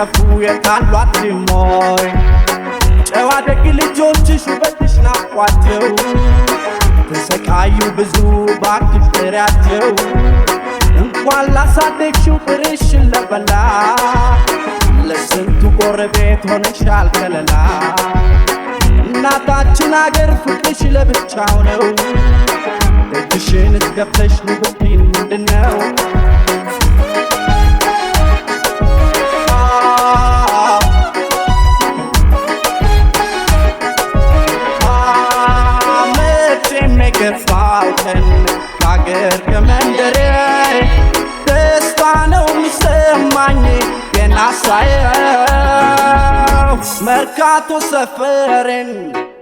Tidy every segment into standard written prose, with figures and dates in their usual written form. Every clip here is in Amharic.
የጠፉ የታሏት ሞይ ጨዋ ደግ ልጆችሽ ውበትሽ ናፍቋቸው ተሰቃዩ ብዙ ባክሽ ጥሪያቸው እንኳን ላሳደግሽው ጥርሽን ለበላ ለስንቱ ጎረቤት ሆነሻል ከለላ እናታችን አገር ፍቅርሽ ለብቻው ነው ደጅሽን እስከፍተሽ ንብትኝ ምንድነው ገፋውተን ካገር ከመንደሬ ደስታ ነው የሚሰማኝ የናሳየው መርካቶ ሰፈሬን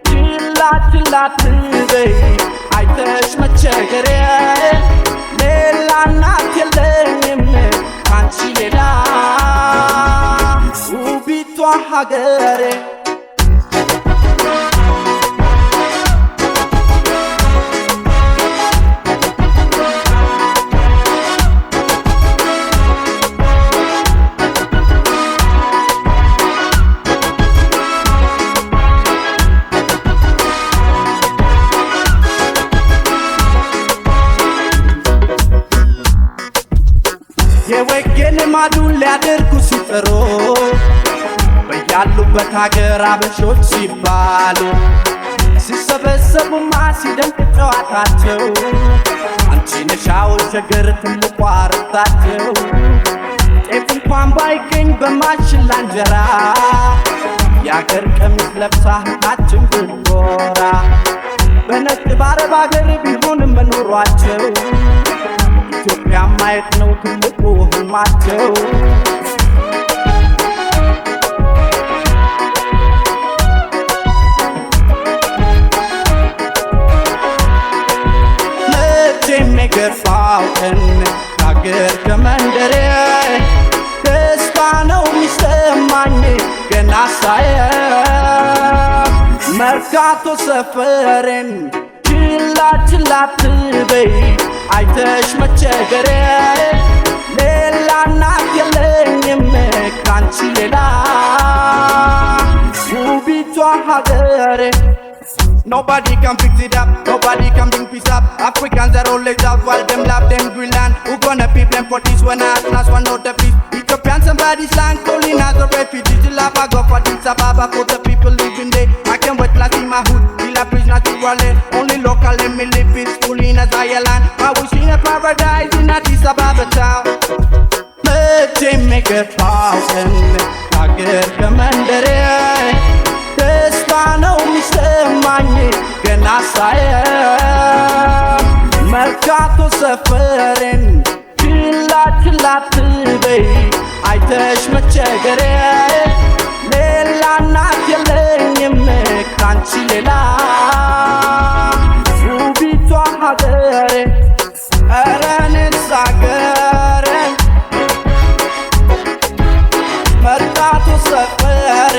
ችላ ችላ ትበይ አይተሽ መቸገሬ ሌላ እናት የለኝም ካንቺ ሌላ ውቢቷ ሀገሬ የወጌን ማዱን ሊያደርጉ ሲጥሩ በያሉበት ሀገር አበሾች ሲባሉ ሲሰበሰቡማ ሲደምቅ ጨዋታቸው አንቺ ነሻው ሸገር ትልቋ ርስታቸው ጤፍ እንኳን ባይገኝ በማሽላ እንጀራ የአገር ቀሚስ ለብሳ እህታችን ብትኮራ በነጭ ባረብ አገር ቢሆንም መኖሯቸው ኢትዮጵያ ማየት ነው ትልቁ ህልማቸው መቼም የገፋው ቀን ከአገር ከመንደሬ ደስታ ነው የሚሰማኝ ገና ሳየው መርካቶ ሰፈሬን ችላ ችላ ትበይ አይተሽ መቸገሬ ሌላ እናት የለኝም ካንቺ ሌላ ውቢቷ ሀገሬ Nobody can fix it up, nobody can bring peace up. Africans are always out while them love them Greenland. Who gonna be blamed for this when I last one not the peace? Ethiopian somebody's land calling as a refugee. To laugh I go for this Ababa for the people living there. I can't wait to see my hood, till I preach not to wallet. Only local let me live peacefully in a Zion. I wish in a paradise in Addis Ababa town. መቼም የገፋውን ከአገር ከመንደሬ ደስታ ነው የሚሰማኝ ገና ሳየው መርካቶ ሰፈሬን ችላ ችላ ትበይ አይተሽ መቸገሬ ሌላ እናት የለኝም ካንቺ ሌላ ውቢቷ ሀገሬ ኧረ እኔስ ሀገሬ መርካቶ ሰፈሬ